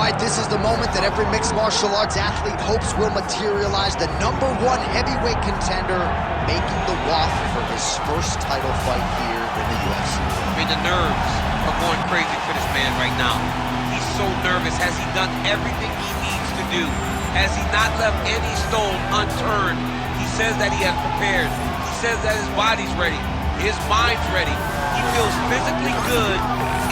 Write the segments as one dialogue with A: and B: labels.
A: right, this is the moment that every mixed martial arts athlete hopes will materialize. The #1 heavyweight contender making the walk for his first title fight here in the UFC.
B: I mean, the nerves are going crazy for this man right now. He's so nervous. Has he done everything he needs to do? Has he not left any stone unturned? He says that he has prepared. He says that his body's ready. His mind's ready. He feels physically good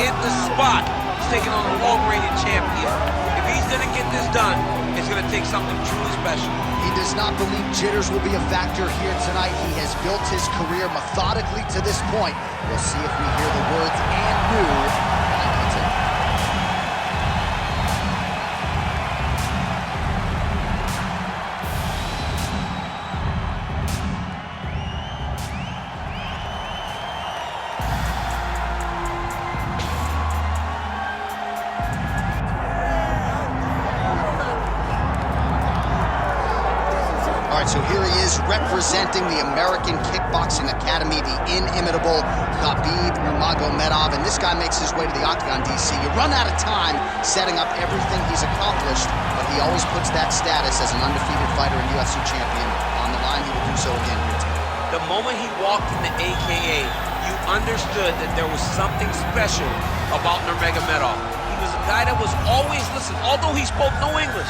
B: in the spot. He's taking on a long-reigning champion. If he's going to get this done, it's going to take something truly special.
A: He does not believe jitters will be a factor here tonight. He has built his career methodically to this point. We'll see if we hear the words "and new" on tonight. So here he is representing the American Kickboxing Academy, the inimitable Khabib Nurmagomedov. And this guy makes his way to the octagon, DC. You run out of time setting up everything he's accomplished, but he always puts that status as an undefeated fighter and UFC champion on the line. He will do so again here tonight.
B: The moment he walked in the AKA, you understood that there was something special about Nurmagomedov. He was a guy that was always listening. Although he spoke no English,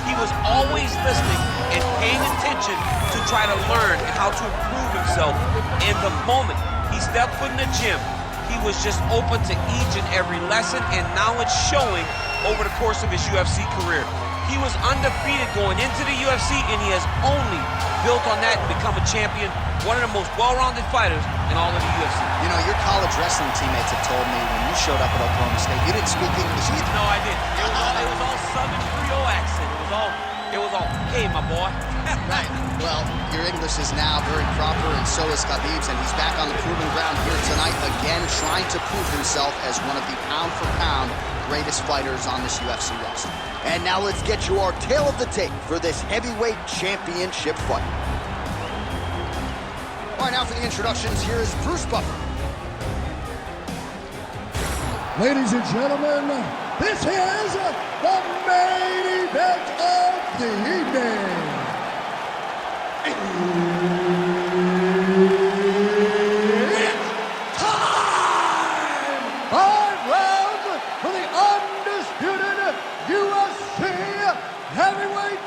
B: he was always listening and paying attention to try to learn and how to improve himself. In the moment he stepped foot in the gym, he was just open to each and every lesson, and now it's showing over the course of his UFC career. He was undefeated going into the UFC, and he has only built on that and become a champion, one of the most well-rounded fighters in all of the UFC.
A: You know, your college wrestling teammates have told me when you showed up at Oklahoma State, you didn't speak English either.
B: No, I didn't. It was all Southern Creole accent. It was all, hey, my boy.
A: Right. Well, your English is now very proper, and so is Khabib's, and he's back on the proving ground here tonight, again trying to prove himself as one of the pound-for-pound greatest fighters on this UFC roster. And now let's get you our tale of the tape for this heavyweight championship fight. All right, now for the introductions, here is Bruce Buffer.
C: Ladies and gentlemen, this is the main event of the evening. It's time! 5 rounds for the undisputed UFC Heavyweight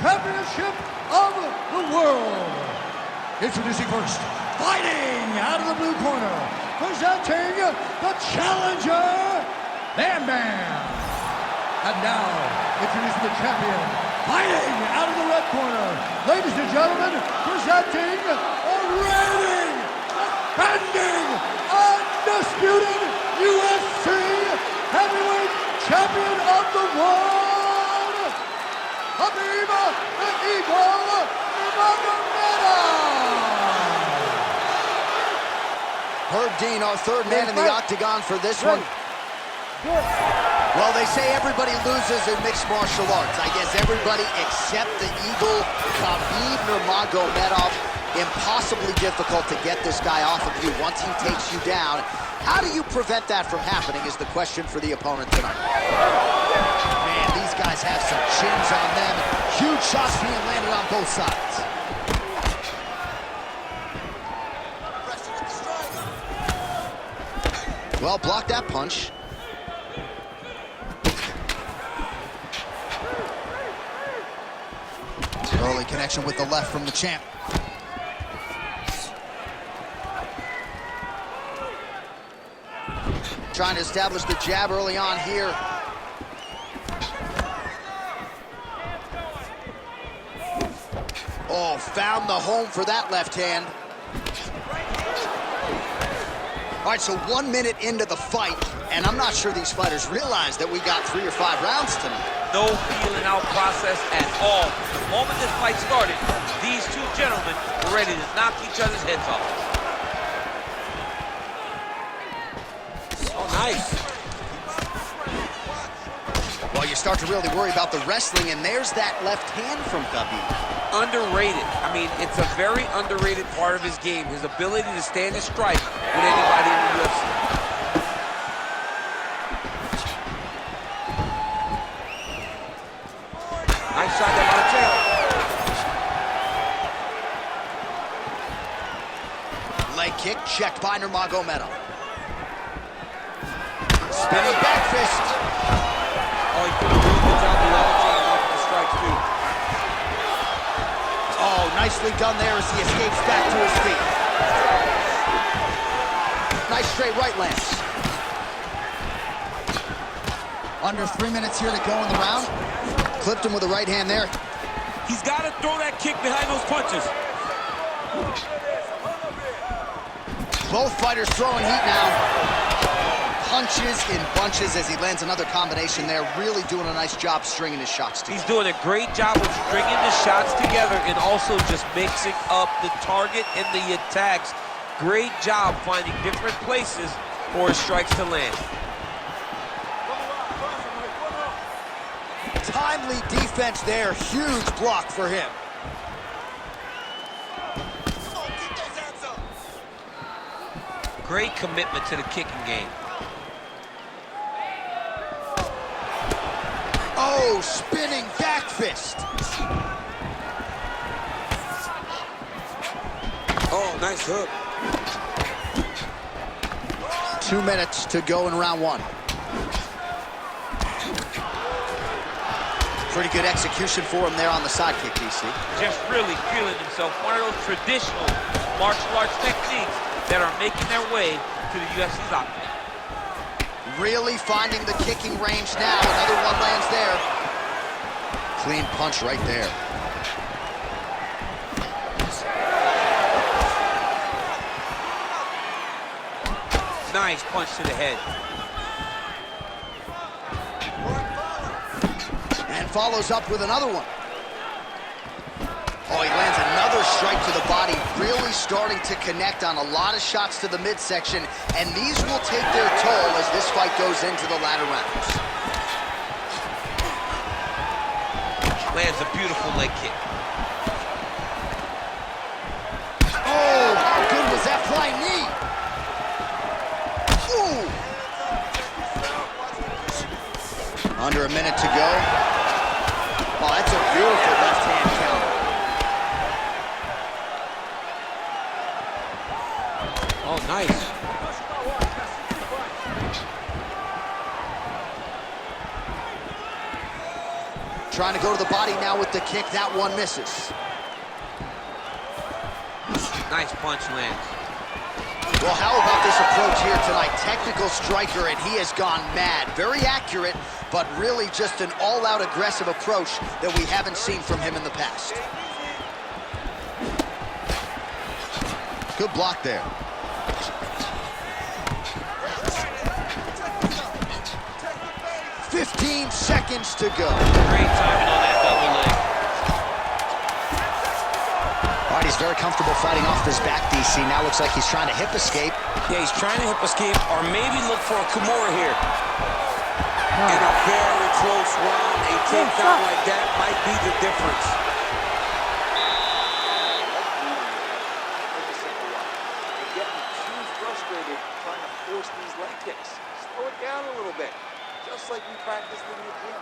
C: Championship of the world. Introducing first, fighting out of the blue corner, presenting the challenger, Bam Bam. And now, introducing the champion, fighting out of the red corner, ladies and gentlemen, presenting the reigning, defending, undisputed UFC heavyweight champion of the world, Khabib the Eagle Nurmagomedov.
A: Herb Dean, our third man in the octagon for this one. Well, they say everybody loses in mixed martial arts. I guess everybody except the Eagle, Khabib Nurmagomedov. Impossibly difficult to get this guy off of you once he takes you down. How do you prevent that from happening is the question for the opponent tonight. Man, these guys have some chins on them. Huge shots being landed on both sides. Well, block that punch. Early connection with the left from the champ. Trying to establish the jab early on here. Oh, found the home for that left hand. All right, so 1 minute into the fight, and I'm not sure these fighters realize that we got 3 or 5 rounds tonight.
B: No feeling out process at all. The moment this fight started, these two gentlemen were ready to knock each other's heads off. Oh, nice.
A: Well, you start to really worry about the wrestling, and there's that left hand from Khabib.
B: Underrated. I mean, it's a very underrated part of his game, his ability to stand and strike with anybody in the UFC. right shot there by the tail.
A: Leg kick checked by Nurmagomedov. Spinning back fist.
B: Oh, he did a really good job of leveraging off the strikes, too.
A: Oh, nicely done there as he escapes back to his feet. Nice straight right lance. Under 3 minutes here to go in the round. Clipped him with a right hand there.
B: He's got to throw that kick behind those punches.
A: Both fighters throwing heat now. Punches in bunches as he lands another combination there. Really doing a nice job stringing his shots together.
B: He's doing a great job of stringing the shots together and also just mixing up the target and the attacks. Great job finding different places for his strikes to land.
A: Timely defense there. Huge block for him.
B: Great commitment to the kicking game.
A: Oh, spinning back fist.
B: Oh, nice hook.
A: 2 minutes to go in round one. Pretty good execution for him there on the side kick, DC.
B: Just really feeling himself. One of those traditional martial arts techniques that are making their way to the UFC's octagon.
A: Really finding the kicking range now. Another one lands there. Clean punch right there.
B: Nice punch to the head.
A: And follows up with another one. Oh, he lands another strike to the body, really starting to connect on a lot of shots to the midsection, and these will take their toll as this fight goes into the latter rounds.
B: Lands a beautiful leg kick.
A: Oh, how good was that flying knee? Ooh. Under a minute to go. Oh, that's a beautiful left hand counter.
B: Oh, nice.
A: Trying to go to the body now with the kick. That one misses.
B: Nice punch lands.
A: Well, how about this approach here tonight? Technical striker, and he has gone mad. Very accurate, but really just an all-out aggressive approach that we haven't seen from him in the past. Good block there. 15 seconds to go.
B: Great timing on that double leg.
A: All right, he's very comfortable fighting off his back, DC. Now looks like he's trying to hip escape.
D: Yeah, he's trying to hip escape or maybe look for a Kimura here. In a very close round, a takedown like that might be the difference.
E: You're getting too frustrated trying to force these leg kicks. Slow it down a little bit, just like we practiced in the gym.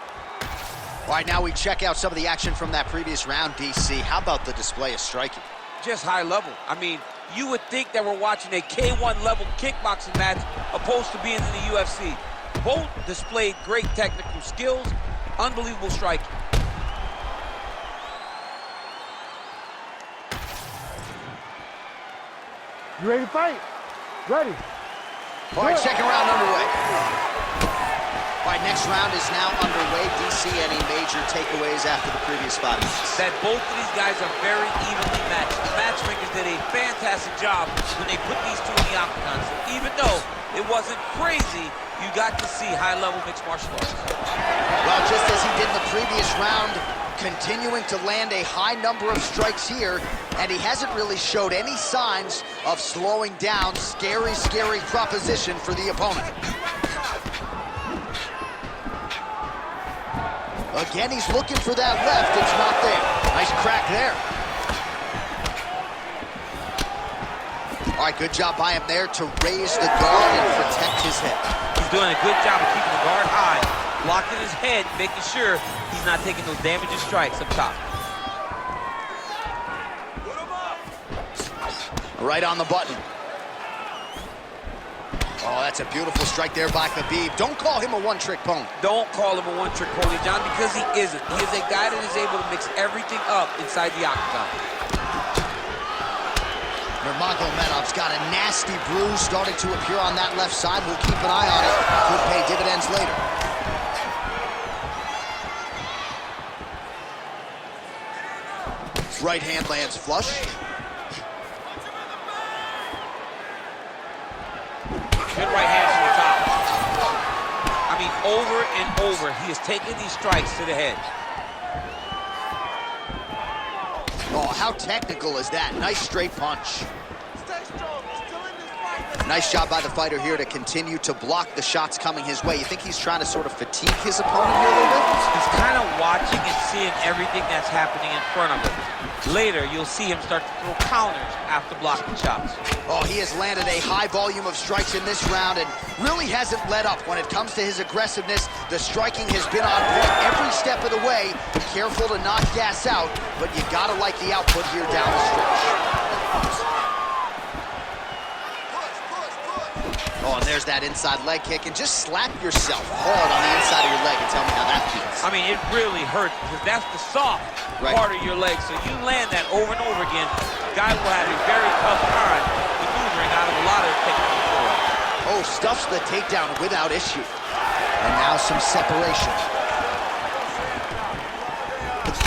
A: All right, now we check out some of the action from that previous round, DC. How about the display of striking?
B: Just high level. I mean, you would think that we're watching a K1 level kickboxing match opposed to being in the UFC. Both displayed great technical skills, unbelievable striking.
C: You ready to fight? Ready.
A: All right, second round underway. All right, next round is now underway. DC, any major takeaways after the previous 5 minutes?
B: That both of these guys are very evenly matched. The matchmakers did a fantastic job when they put these two in the octagon. So even though it wasn't crazy, you got to see high-level mixed martial arts.
A: Well, just as he did in the previous round, continuing to land a high number of strikes here, and he hasn't really showed any signs of slowing down. Scary, scary proposition for the opponent. Again, he's looking for that left. It's not there. Nice crack there. All right, good job by him there to raise the guard and protect his head.
B: He's doing a good job of keeping the guard high, blocking his his head, making sure he's not taking those damaging strikes up top.
A: Right on the button. Oh, that's a beautiful strike there by Khabib. Don't call him a one-trick pony.
B: Don't call him a one-trick pony, John, because he isn't. He is a guy that is able to mix everything up inside the octagon.
A: Nurmagomedov's got a nasty bruise starting to appear on that left side. We'll keep an eye on it. Could pay dividends later. Right hand lands flush.
B: Good right hand to the top. I mean, over and over, he is taking these strikes to the head.
A: Oh, how technical is that? Nice straight punch. Nice job by the fighter here to continue to block the shots coming his way. You think he's trying to sort of fatigue his opponent here a little bit?
B: He's kind of watching and seeing everything that's happening in front of him. Later, you'll see him start to throw counters after blocking shots.
A: Oh, he has landed a high volume of strikes in this round and really hasn't let up when it comes to his aggressiveness. The striking has been on point every step of the way. Careful to not gas out, but you gotta like the output here down the stretch. Oh, and there's that inside leg kick, and just slap yourself hard on the inside of your leg and tell me how that feels.
B: I mean, it really hurts because that's the soft part of your leg. So you land that over and over again, the guy will have a very tough time maneuvering out of a lot of technical.
A: Oh, stuffs the takedown without issue. And now some separation.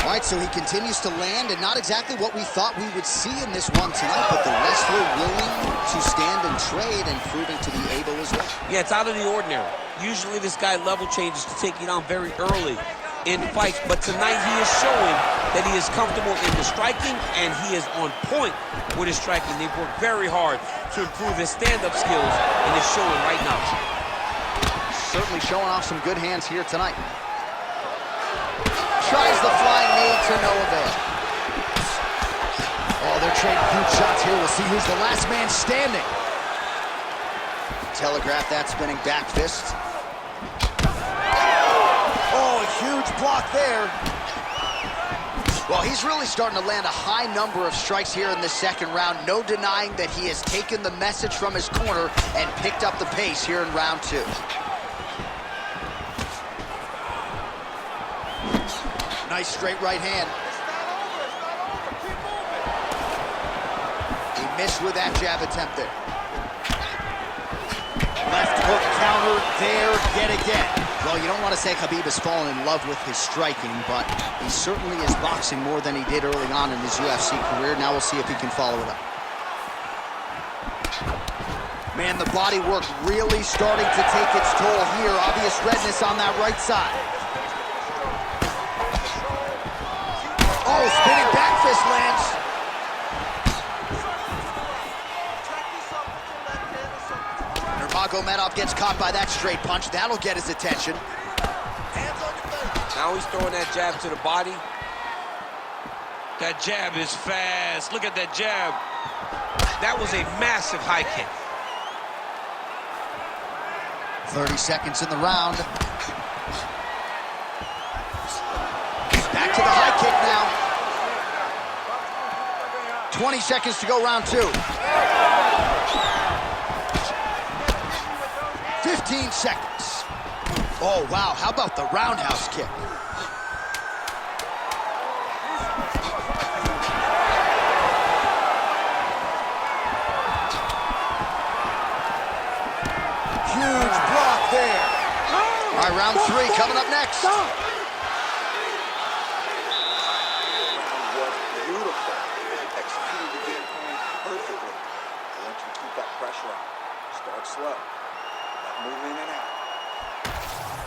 A: All right, so he continues to land, and not exactly what we thought we would see in this one tonight, but the wrestler willing to stand and trade and proving to be able as well.
B: Yeah, it's out of the ordinary. Usually this guy level changes to take you down very early in fights, but tonight he is showing that he is comfortable in the striking, and he is on point with his striking. They've worked very hard to improve his stand-up skills, and it's showing right now.
A: Certainly showing off some good hands here tonight. Tries the flying knee to no avail. Oh, they're trading huge shots here. We'll see who's the last man standing. Telegraph that spinning back fist. Oh, a huge block there. Well, he's really starting to land a high number of strikes here in the second round. No denying that he has taken the message from his corner and picked up the pace here in round two. Nice straight right hand. He missed with that jab attempt there. Left hook counter there yet again. Well, you don't want to say Khabib has fallen in love with his striking, but he certainly is boxing more than he did early on in his UFC career. Now we'll see if he can follow it up. Man, the body work really starting to take its toll here. Obvious redness on that right side. Oh, spinning back fist lands. Nurmagomedov gets caught by that straight punch. That'll get his attention.
B: Now he's throwing that jab to the body.
D: That jab is fast. Look at that jab.
B: That was a massive high kick.
A: 30 seconds in the round. Back to the high kick now. 20 seconds to go, round two. 15 seconds. Oh, wow, how about the roundhouse kick? Huge block there. All right, round three coming up next.
E: Start slow. Move in and out.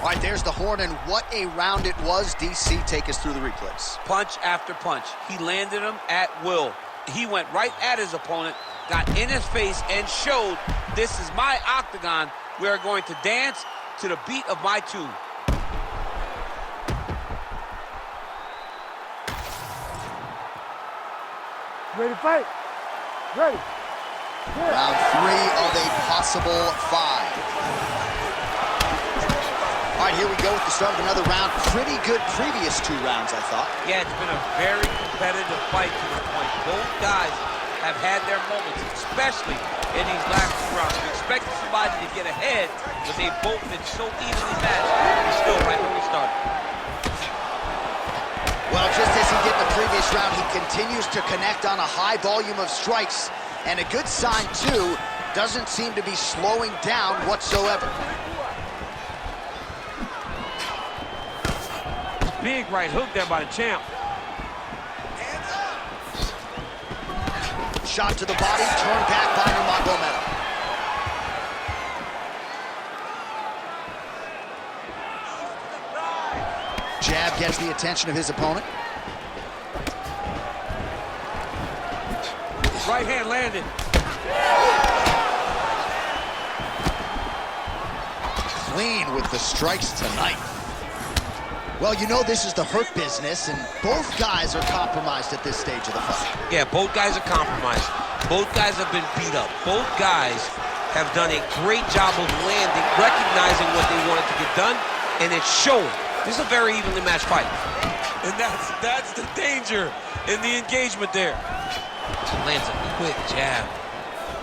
A: All right, there's the horn, and what a round it was. DC, take us through the replays.
B: Punch after punch. He landed him at will. He went right at his opponent, got in his face, and showed, this is my octagon. We are going to dance to the beat of my tune.
C: Ready to fight? Ready.
A: Round three of a possible five. All right, right, here we go with the start of another round. Pretty good previous 2 rounds, I thought.
B: Yeah, it's been a very competitive fight to this point. Both guys have had their moments, especially in these last 2 rounds. We expected somebody to get ahead, but they've both been so evenly matched. We're still right where we started.
A: Well, just as he did in the previous round, he continues to connect on a high volume of strikes. And a good sign, too, doesn't seem to be slowing down whatsoever.
D: Big right hook there by the champ.
A: Shot to the body, turned back by Nurmagomedov. Jab gets the attention of his opponent.
D: Right hand landed.
A: Clean with the strikes tonight. Well, you know this is the hurt business, and both guys are compromised at this stage of the fight.
B: Yeah, both guys are compromised. Both guys have been beat up. Both guys have done a great job of landing, recognizing what they wanted to get done, and it's showing. This is a very evenly matched fight.
D: And that's the danger in the engagement there.
B: Lands a quick jab.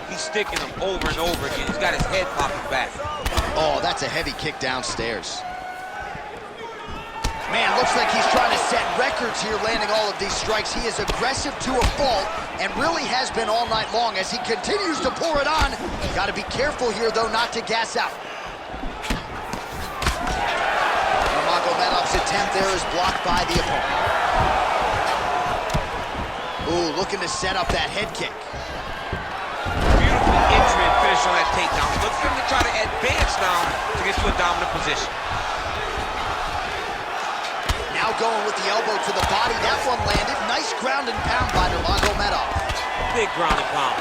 B: He's sticking him over and over again. He's got his head popping back.
A: Oh, that's a heavy kick downstairs. Man, looks like he's trying to set records here, landing all of these strikes. He is aggressive to a fault and really has been all night long as he continues to pour it on. Got to be careful here, though, not to gas out. Nurmagomedov's attempt there is blocked by the opponent. Ooh, looking to set up that head kick.
B: Beautiful entry and finish on that takedown. Look for him to try to advance now to get to a dominant position.
A: Now going with the elbow to the body. That one landed. Nice ground and pound by Nurmagomedov.
B: Big ground and pound.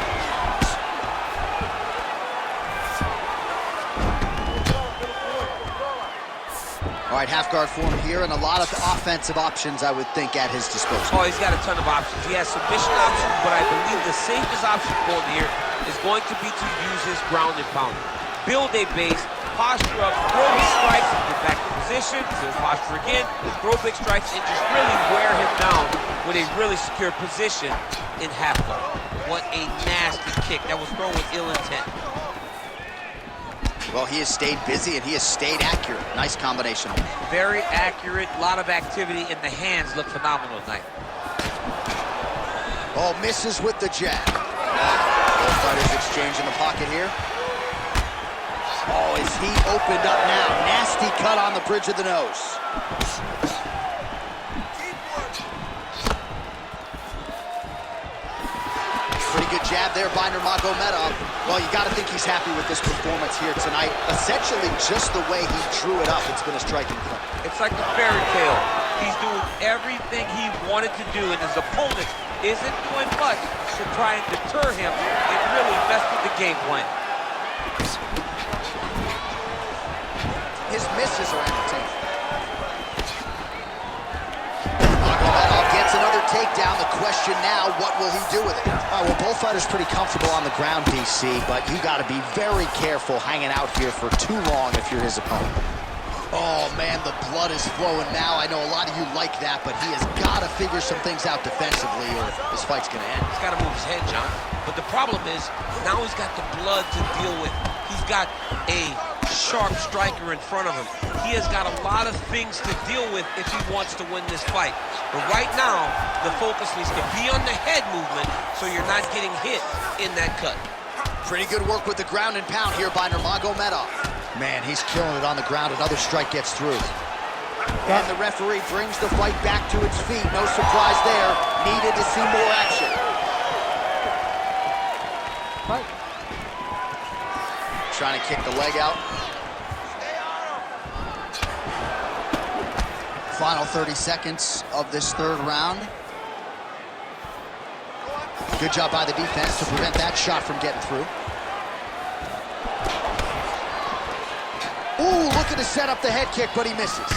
A: All right, half guard form here, and a lot of offensive options, I would think, at his disposal.
B: Oh, he's got a ton of options. He has submission options, but I believe the safest option for him here is going to be to use his ground and pound. Build a base, posture up, throw his strikes, get back to position, build posture again, throw big strikes, and just really wear him down with a really secure position in half guard. What a nasty kick. That was thrown with ill intent.
A: Well, he has stayed busy, and he has stayed accurate. Nice combination.
B: Very accurate, a lot of activity, and the hands look phenomenal tonight.
A: Oh, misses with the jab. Both fighters exchange in the pocket here. Oh, his heat opened up now. Nasty cut on the bridge of the nose. Pretty good jab there by Nurmagomedov. Well, you got to think he's happy with this performance here tonight. Essentially just the way he drew it up. It's been a striking play.
B: It's like a fairy tale. He's doing everything he wanted to do, and his opponent isn't doing much to try and deter him and really mess with the game plan.
A: His misses are entertaining. Nurmagomedov gets another takedown. The question now, what will he do with it? All right, well, both fighters pretty comfortable on the ground, DC, but you got to be very careful hanging out here for too long if you're his opponent. Oh, man, the blood is flowing now. I know a lot of you like that, but he has got to figure some things out defensively or this fight's going to end.
B: He's got to move his head, John. But the problem is, now he's got the blood to deal with. He's got a sharp striker in front of him. He has got a lot of things to deal with if he wants to win this fight. But right now, the focus needs to be on the head movement so you're not getting hit in that cut.
A: Pretty good work with the ground and pound here by Nurmagomedov. Man, he's killing it on the ground. Another strike gets through. And the referee brings the fight back to its feet. No surprise there. Needed to see more action.
C: Fight.
A: Trying to kick the leg out. Final 30 seconds of this third round. Good job by the defense to prevent that shot from getting through. Ooh, looking to set up the head kick, but he misses.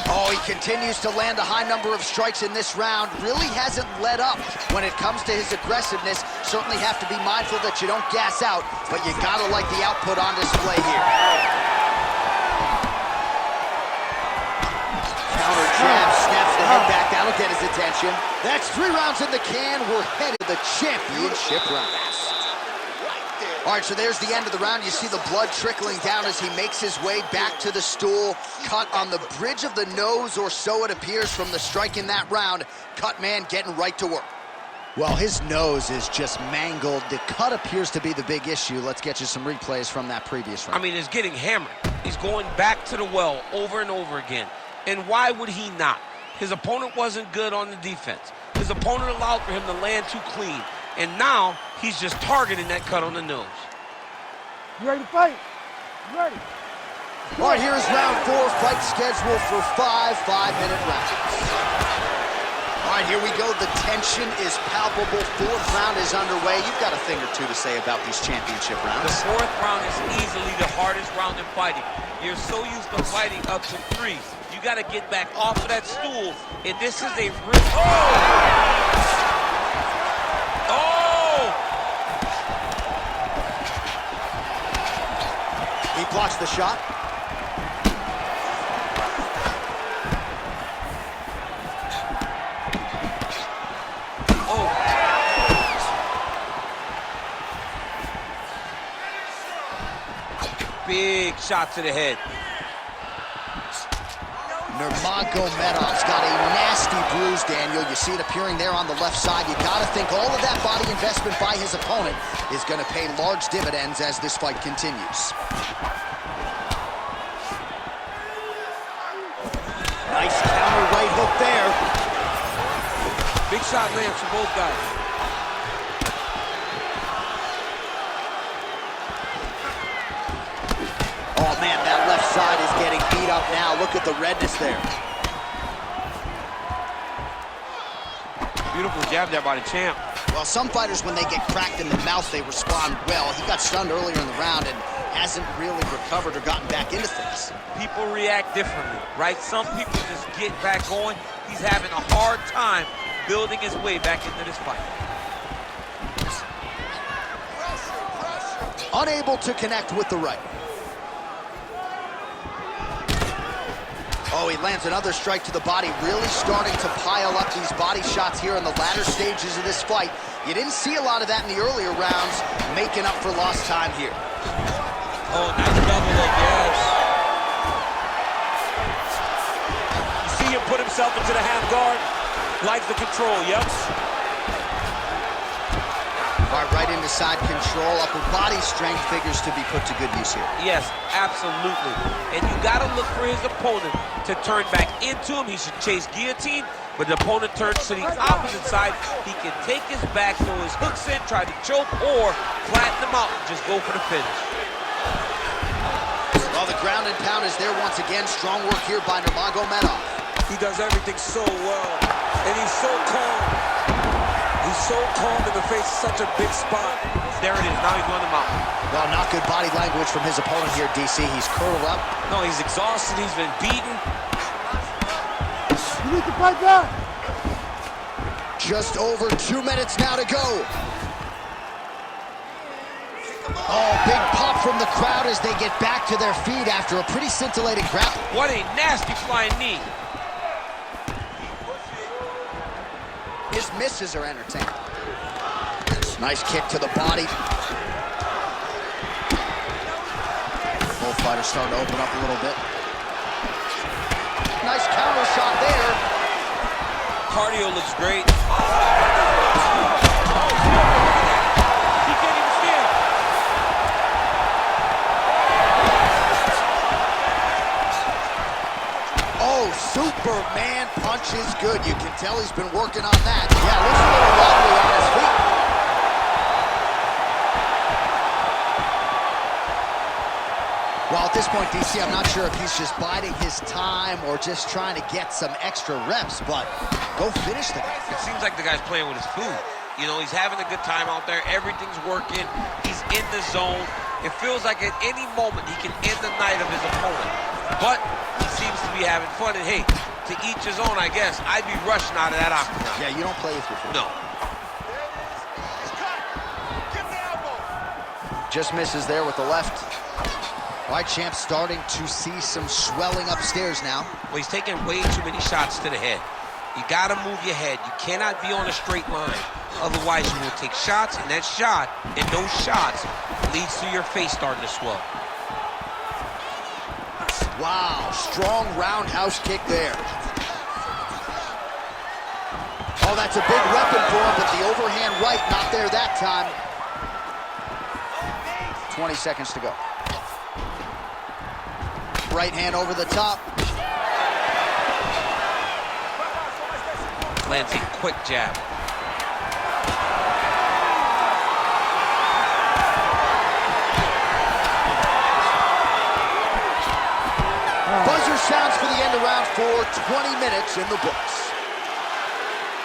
A: Oh, he continues to land a high number of strikes in this round. Really hasn't let up when it comes to his aggressiveness. Certainly have to be mindful that you don't gas out, but you gotta like the output on display here. That'll get his attention. That's 3 rounds in the can. We're headed to the championship rounds. All right, so there's the end of the round. You see the blood trickling down as he makes his way back to the stool. Cut on the bridge of the nose, or so it appears from the strike in that round. Cut man getting right to work. Well, his nose is just mangled. The cut appears to be the big issue. Let's get you some replays from that previous round.
B: I mean, it's getting hammered. He's going back to the well over and over again. And why would he not? His opponent wasn't good on the defense. His opponent allowed for him to land too clean. And now, he's just targeting that cut on the nose.
C: You ready to fight? You ready?
A: All right, here's round 4, fight scheduled for 5 5-minute rounds. All right, here we go. The tension is palpable. 4th round is underway. You've got a thing or two to say about these championship rounds.
B: The 4th round is easily the hardest round in fighting. You're so used to fighting up to 3. You got to get back off of that stool, and this is a real...
A: He blocks the shot.
B: Oh. Big shot to the head.
A: Nurmagomedov's got a nasty bruise, Daniel. You see it appearing there on the left side. You got to think all of that body investment by his opponent is going to pay large dividends as this fight continues. Nice counter right hook there.
B: Big shot lands for both guys.
A: Oh, man, that left side is getting beat up now. Look at the redness there.
B: Beautiful jab there by the champ.
A: Well, some fighters, when they get cracked in the mouth, they respond well. He got stunned earlier in the round and hasn't really recovered or gotten back into things.
B: People react differently, right? Some people just get back going. He's having a hard time building his way back into this fight.
A: Unable to connect with the right. Oh, he lands another strike to the body, really starting to pile up these body shots here in the latter stages of this fight. You didn't see a lot of that in the earlier rounds, making up for lost time here.
B: Oh, nice double leg, yes.
D: You see him put himself into the half guard. Likes the control, yep.
A: All right, right into side control. Upper body strength figures to be put to good use here.
B: Yes, absolutely. And you got to look for his opponent to turn back into him. He should chase guillotine, but the opponent turns to the opposite side. He can take his back, throw his hooks in, try to choke, or flatten him out and just go for the finish.
A: Well, the ground and pound is there once again. Strong work here by Nurmagomedov.
D: He does everything so well, and he's so calm. He's so calm in the face of such a big spot.
B: There it is, now he's on the mountain.
A: Well, not good body language from his opponent here, DC. He's curled up.
B: No, he's exhausted, he's been beaten.
C: You need to fight back.
A: Just over 2 minutes now to go. Oh, big pop from the crowd as they get back to their feet after a pretty scintillating grapple.
B: What a nasty flying knee.
A: His misses are entertaining. Nice kick to the body. Both fighters starting to open up a little bit. Nice counter shot there.
B: Cardio looks great.
D: He can't even stand.
A: Oh, Superman punch is good. You can tell he's been working on that. Yeah, looks a little wobbly on his feet. Well, at this point, DC, I'm not sure if he's just biding his time or just trying to get some extra reps, but go finish the guy.
B: It seems like the guy's playing with his food. You know, he's having a good time out there. Everything's working. He's in the zone. It feels like at any moment he can end the night of his opponent. But he seems to be having fun. And hey, to each his own, I guess. I'd be rushing out of that octagon.
A: Yeah, you don't play with your food.
B: No.
A: Just misses there with the left. All right, champ starting to see some swelling upstairs now.
B: Well, he's taking way too many shots to the head. You gotta move your head. You cannot be on a straight line. Otherwise, you will take shots, and that shot, and those shots, leads to your face starting to swell.
A: Wow, strong roundhouse kick there. Oh, that's a big weapon for him, but the overhand right not there that time. 20 seconds to go. Right hand over the top.
B: Lands a quick jab.
A: Buzzer sounds for the end of round 4, 20 minutes in the books.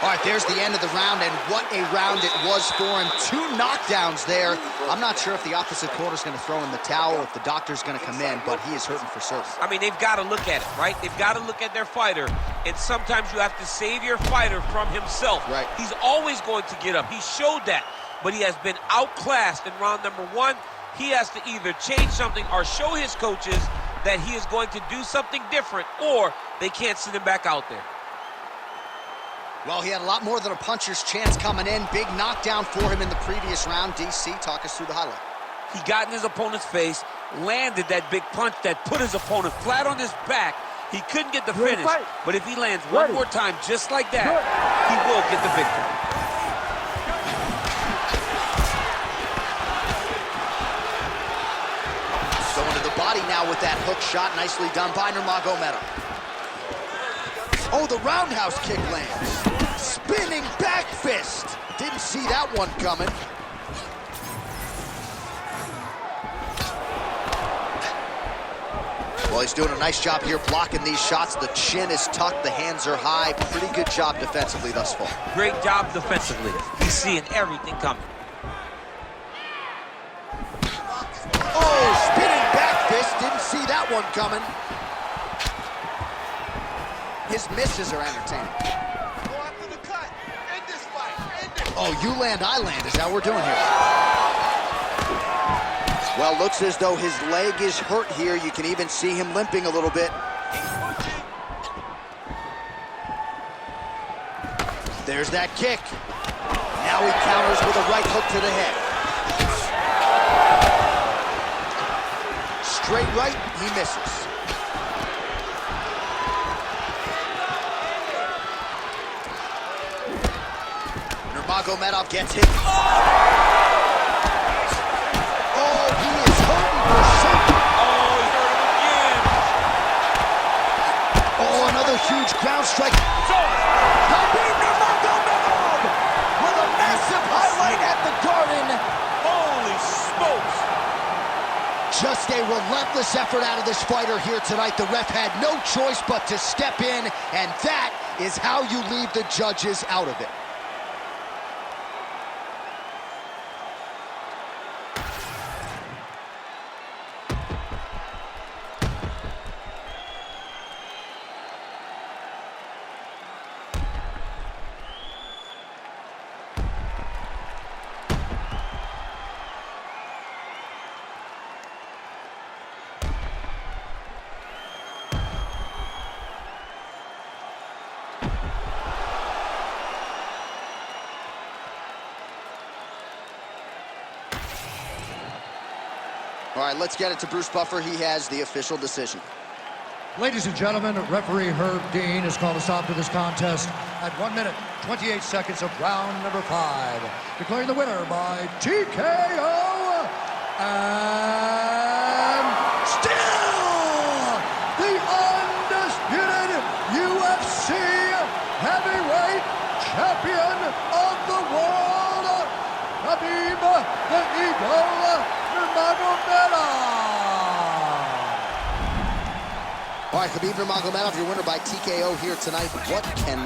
A: All right, there's the end of the round, and what a round it was for him. 2 knockdowns there. I'm not sure if the opposite corner's going to throw in the towel, if the doctor's going to come in, but he is hurting for certain.
B: I mean, they've got to look at it, right? They've got to look at their fighter, and sometimes you have to save your fighter from himself.
A: Right.
B: He's always going to get up. He showed that, but he has been outclassed in round number 1. He has to either change something or show his coaches that he is going to do something different, or they can't send him back out there.
A: Well, he had a lot more than a puncher's chance coming in. Big knockdown for him in the previous round. DC, talk us through the highlight.
B: He got in his opponent's face, landed that big punch that put his opponent flat on his back. He couldn't get the finish, but if he lands one more time just like that, he will get the victory.
A: Going to the body now with that hook shot. Nicely done by Nurmagomedov. Oh, the roundhouse kick lands. Spinning back fist. Didn't see that one coming. Well, he's doing a nice job here blocking these shots. The chin is tucked, the hands are high. Pretty good job defensively thus far.
B: Great job defensively. He's seeing everything coming.
A: Oh, spinning back fist. Didn't see that one coming. His misses are entertaining.
E: Go after the cut. End this fight. End it.
A: Oh, you land, I land. Is that what we're doing here? Well, looks as though his leg is hurt here. You can even see him limping a little bit. There's that kick. Now he counters with a right hook to the head. Straight right, he misses. Nurmagomedov gets hit. Oh, he is hurting for something.
B: Oh, he hurt him again.
A: Oh, another huge ground strike. Khabib Nurmagomedov with a massive highlight at the Garden.
B: Holy smokes.
A: Just a relentless effort out of this fighter here tonight. The ref had no choice but to step in, and that is how you leave the judges out of it. All right, let's get it to Bruce Buffer. He has the official decision.
C: Ladies and gentlemen, referee Herb Dean has called a stop to this contest at 1 minute, 28 seconds of round number 5. Declaring the winner by TKO, and still the undisputed UFC heavyweight champion of the world, Khabib the Eagle Nurmagomedov.
A: All right, Khabib Nurmagomedov, your winner by TKO here tonight. What can